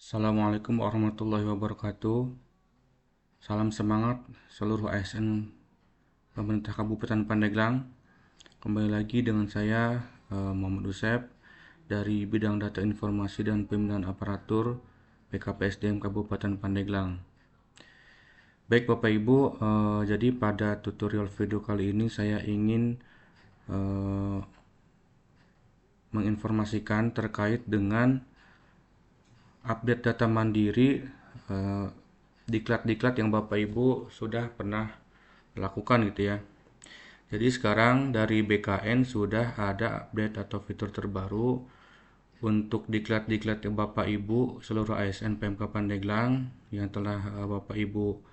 Assalamualaikum warahmatullahi wabarakatuh. Salam semangat seluruh ASN pemerintah Kabupaten Pandeglang. Kembali lagi dengan saya Muhammad Usep dari bidang data informasi dan pembinaan aparatur BKPSDM Kabupaten Pandeglang. Baik Bapak Ibu, jadi pada tutorial video kali ini saya ingin menginformasikan terkait dengan update data mandiri, diklat-diklat yang Bapak Ibu sudah pernah lakukan gitu ya. Jadi sekarang dari BKN sudah ada update atau fitur terbaru untuk diklat-diklat yang Bapak Ibu seluruh ASN PMK Pandeglang yang telah Bapak Ibu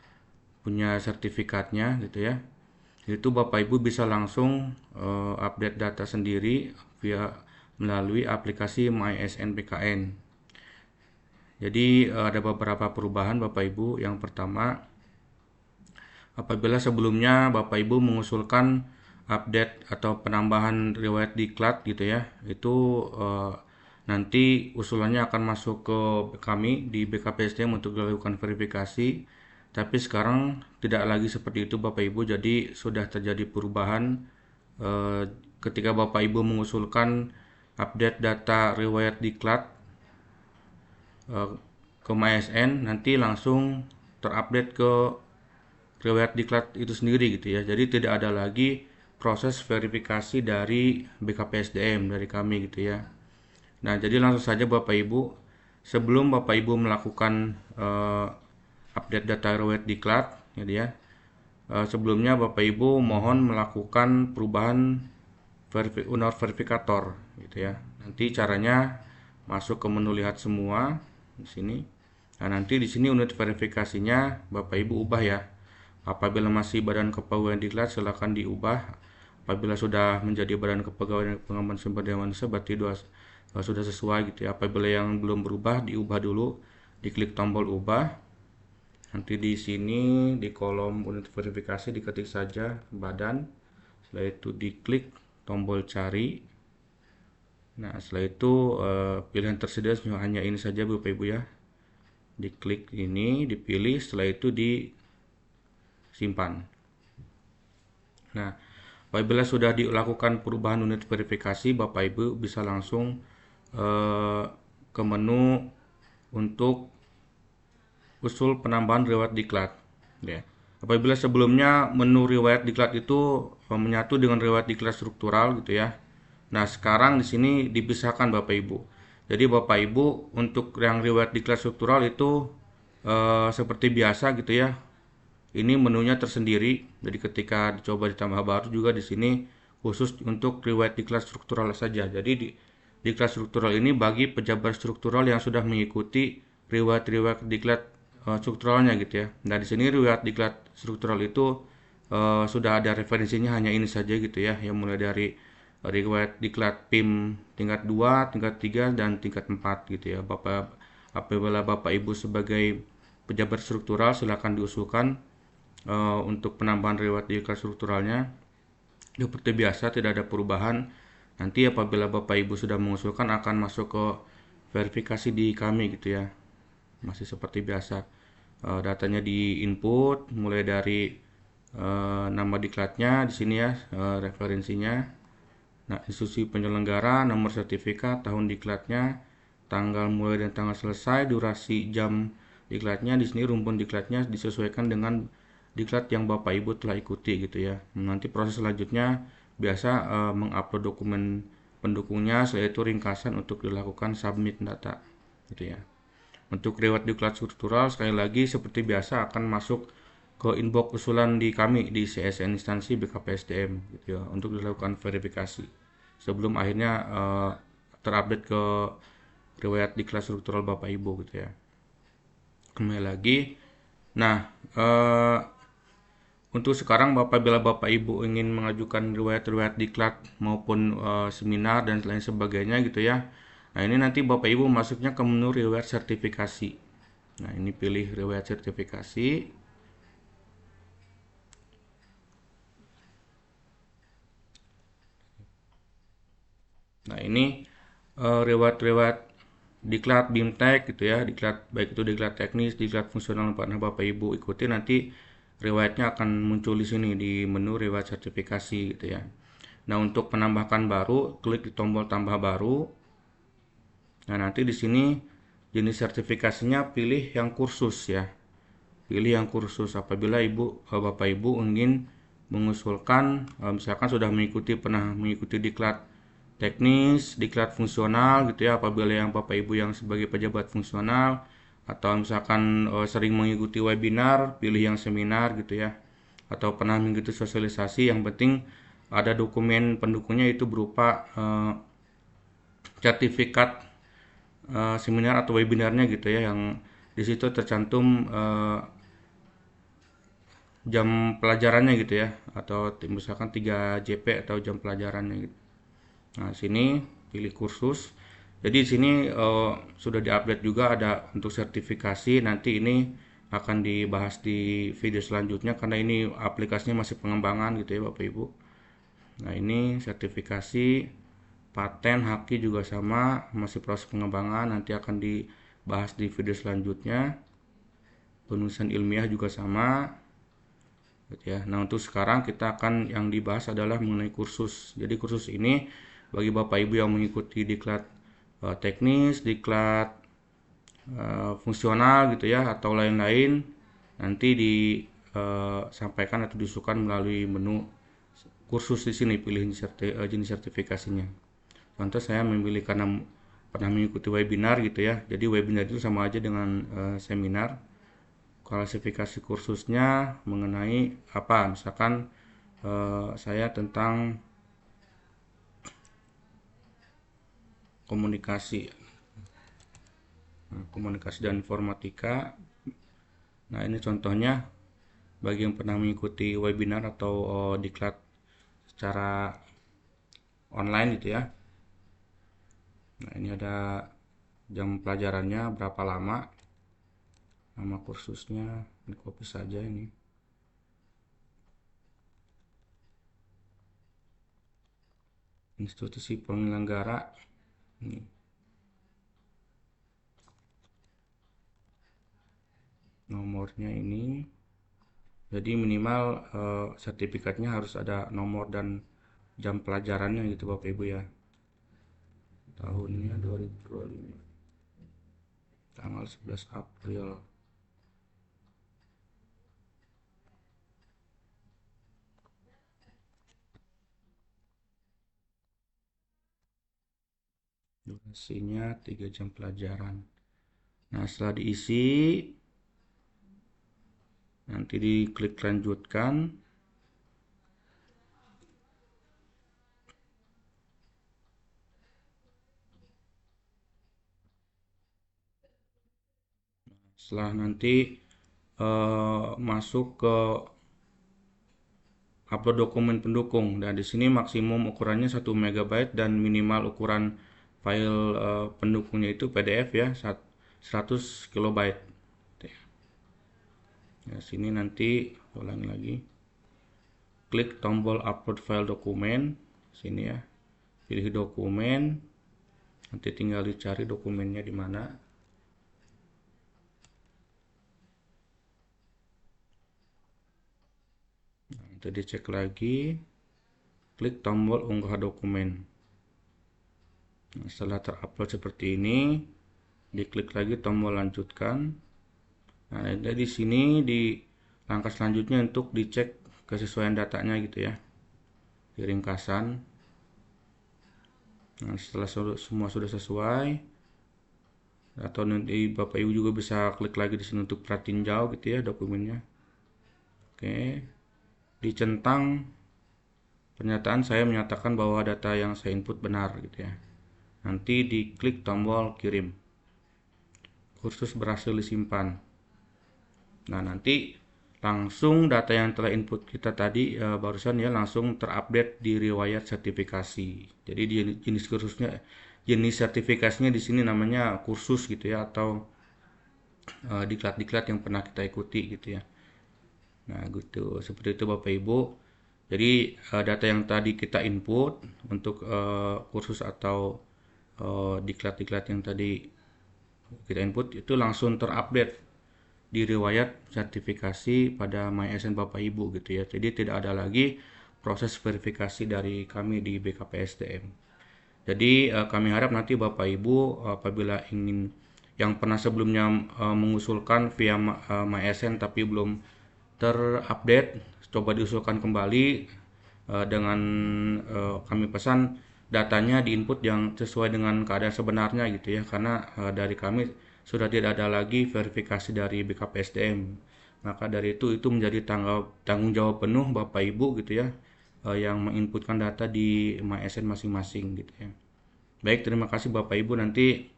punya sertifikatnya gitu ya. Itu Bapak Ibu bisa langsung update data sendiri melalui aplikasi MySN BKN. Jadi ada beberapa perubahan Bapak Ibu. Yang pertama, apabila sebelumnya Bapak Ibu mengusulkan update atau penambahan riwayat diklat gitu ya, itu nanti usulannya akan masuk ke kami di BKPSDM untuk dilakukan verifikasi. Tapi sekarang tidak lagi seperti itu Bapak Ibu, jadi sudah terjadi perubahan ketika Bapak Ibu mengusulkan update data riwayat diklat ke MySN, nanti langsung terupdate ke riwayat diklat itu sendiri gitu ya. Jadi tidak ada lagi proses verifikasi dari BKPSDM dari kami gitu ya. Nah, jadi langsung saja Bapak Ibu, sebelum Bapak Ibu melakukan update data riwayat diklat gitu ya. Sebelumnya Bapak Ibu mohon melakukan perubahan unit verifikator gitu ya. Nanti caranya masuk ke menu lihat semua di sini. Nah, nanti di sini unit verifikasinya Bapak Ibu ubah ya. Apabila masih Badan Kepegawaian Diklat silakan diubah. Apabila sudah menjadi Badan Kepegawaian dan Pengembangan Sumber Daya Manusia berarti sudah sesuai gitu ya. Apabila yang belum berubah diubah dulu, diklik tombol ubah. Nanti di sini di kolom unit verifikasi diketik saja badan. Setelah itu diklik tombol cari. Nah, setelah itu pilihan tersedia hanya ini saja Bapak Ibu ya. Diklik ini, dipilih, setelah itu disimpan. Nah, apabila sudah dilakukan perubahan unit verifikasi, Bapak Ibu bisa langsung ke menu untuk usul penambahan riwayat diklat. Ya. Apabila sebelumnya menu riwayat diklat itu menyatu dengan riwayat diklat struktural gitu ya. Nah, sekarang di sini dipisahkan Bapak Ibu. Jadi Bapak Ibu untuk yang riwayat diklat struktural itu seperti biasa gitu ya. Ini menunya tersendiri. Jadi ketika dicoba ditambah baru juga di sini khusus untuk riwayat diklat struktural saja. Jadi diklat struktural ini bagi pejabat struktural yang sudah mengikuti riwayat diklat strukturalnya gitu ya. Nah, di sini riwayat diklat struktural itu sudah ada referensinya hanya ini saja gitu ya. Yang mulai dari riwayat diklat PIM tingkat 2, tingkat 3 dan tingkat 4 gitu ya. Apabila Bapak Ibu sebagai pejabat struktural silakan diusulkan untuk penambahan riwayat diklat strukturalnya. Seperti biasa tidak ada perubahan. Nanti apabila Bapak Ibu sudah mengusulkan akan masuk ke verifikasi di kami gitu ya. Masih seperti biasa. Datanya di input mulai dari nama diklatnya di sini ya, referensinya. Nah, institusi penyelenggara, nomor sertifikat, tahun diklatnya, tanggal mulai dan tanggal selesai, durasi jam diklatnya. Di sini rumpun diklatnya disesuaikan dengan diklat yang Bapak Ibu telah ikuti gitu ya. Nanti proses selanjutnya biasa mengupload dokumen pendukungnya, setelah itu ringkasan untuk dilakukan submit data gitu ya. Untuk riwayat diklat struktural sekali lagi seperti biasa akan masuk ke inbox usulan di kami di CSN instansi BKPSDM gitu ya untuk dilakukan verifikasi sebelum akhirnya terupdate ke riwayat diklat struktural Bapak Ibu gitu ya. Kembali lagi. Nah, untuk sekarang apabila Bapak Ibu ingin mengajukan riwayat-riwayat diklat maupun seminar dan lain sebagainya gitu ya. Nah, ini nanti Bapak Ibu masuknya ke menu riwayat sertifikasi. Nah, ini pilih riwayat sertifikasi. Nah, ini riwayat-riwayat diklat BIMTEK gitu ya, diklat baik itu diklat teknis, diklat fungsional yang pernah Bapak Ibu ikuti, nanti riwayatnya akan muncul di sini di menu riwayat sertifikasi gitu ya. Nah, untuk menambahkan baru, klik di tombol tambah baru. Nah, nanti di sini jenis sertifikasinya pilih yang kursus ya. Pilih yang kursus apabila Bapak Ibu ingin mengusulkan misalkan sudah pernah mengikuti diklat teknis, diklat fungsional gitu ya, apabila yang Bapak Ibu yang sebagai pejabat fungsional atau misalkan sering mengikuti webinar, pilih yang seminar gitu ya. Atau pernah mengikuti sosialisasi, yang penting ada dokumen pendukungnya itu berupa sertifikat seminar atau webinarnya gitu ya, yang di situ tercantum jam pelajarannya gitu ya, atau misalkan 3 JP atau jam pelajarannya gitu. Nah, sini pilih kursus. Jadi di sini sudah diupdate juga ada untuk sertifikasi. Nanti ini akan dibahas di video selanjutnya karena ini aplikasinya masih pengembangan gitu ya Bapak Ibu. Nah, ini sertifikasi paten haki juga sama, masih proses pengembangan, nanti akan dibahas di video selanjutnya. Penulisan ilmiah juga sama gitu ya. Nah, untuk sekarang kita akan yang dibahas adalah mengenai kursus. Jadi kursus ini bagi Bapak Ibu yang mengikuti diklat teknis, diklat fungsional gitu ya, atau lain-lain, nanti disampaikan atau disusun melalui menu kursus di sini, pilih jenis sertifikasinya. Contoh saya memilih karena pernah mengikuti webinar gitu ya. Jadi webinar itu sama aja dengan seminar. Klasifikasi kursusnya mengenai apa? Misalkan saya tentang komunikasi, komunikasi dan informatika. Nah, ini contohnya bagi yang pernah mengikuti webinar atau diklat secara online gitu ya. Nah, ini ada jam pelajarannya berapa lama, nama kursusnya, ini copy saja ini. Institusi penyelenggara, ini. Nomornya ini. Jadi minimal sertifikatnya harus ada nomor dan jam pelajarannya gitu Bapak Ibu ya. Tahunnya 2025. Tanggal 11 April. Durasinya 3 jam pelajaran. Nah, setelah diisi, nanti diklik lanjutkan. Setelah nanti masuk ke upload dokumen pendukung, dan di sini maksimum ukurannya 1 MB dan minimal ukuran file pendukungnya itu PDF ya 100 KB. Ya, sini nanti ulangi lagi. Klik tombol upload file dokumen sini ya. Pilih dokumen. Nanti tinggal dicari dokumennya di mana. Nah, itu dicek lagi. Klik tombol unggah dokumen. Nah, setelah terupload seperti ini, diklik lagi tombol lanjutkan. Nah, di sini di langkah selanjutnya untuk dicek kesesuaian datanya gitu ya, di ringkasan. Nah, setelah semua sudah sesuai, atau nanti Bapak Ibu juga bisa klik lagi di sini untuk pratinjau gitu ya dokumennya. Oke, dicentang pernyataan saya menyatakan bahwa data yang saya input benar gitu ya. Nanti diklik tombol kirim. Kursus berhasil disimpan. Nah, nanti langsung data yang telah input kita tadi barusan ya langsung terupdate di riwayat sertifikasi. Jadi jenis sertifikasinya di sini namanya kursus gitu ya, atau diklat-diklat yang pernah kita ikuti gitu ya. Nah, gitu. Seperti itu Bapak Ibu. Jadi data yang tadi kita input untuk kursus atau diklat-diklat yang tadi kita input itu langsung terupdate di riwayat sertifikasi pada MySN Bapak Ibu gitu ya. Jadi tidak ada lagi proses verifikasi dari kami di BKPSDM. Jadi kami harap nanti Bapak Ibu apabila ingin yang pernah sebelumnya mengusulkan via MySN tapi belum terupdate, coba diusulkan kembali dengan kami pesan datanya diinput yang sesuai dengan keadaan sebenarnya gitu ya, karena dari kami sudah tidak ada lagi verifikasi dari BKPSDM. Maka dari itu menjadi tanggung jawab penuh Bapak Ibu gitu ya, yang menginputkan data di MySN masing-masing gitu ya. Baik, terima kasih Bapak Ibu. Nanti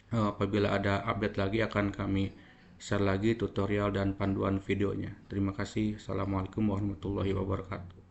apabila ada update lagi akan kami share lagi tutorial dan panduan videonya. Terima kasih. Assalamualaikum warahmatullahi wabarakatuh.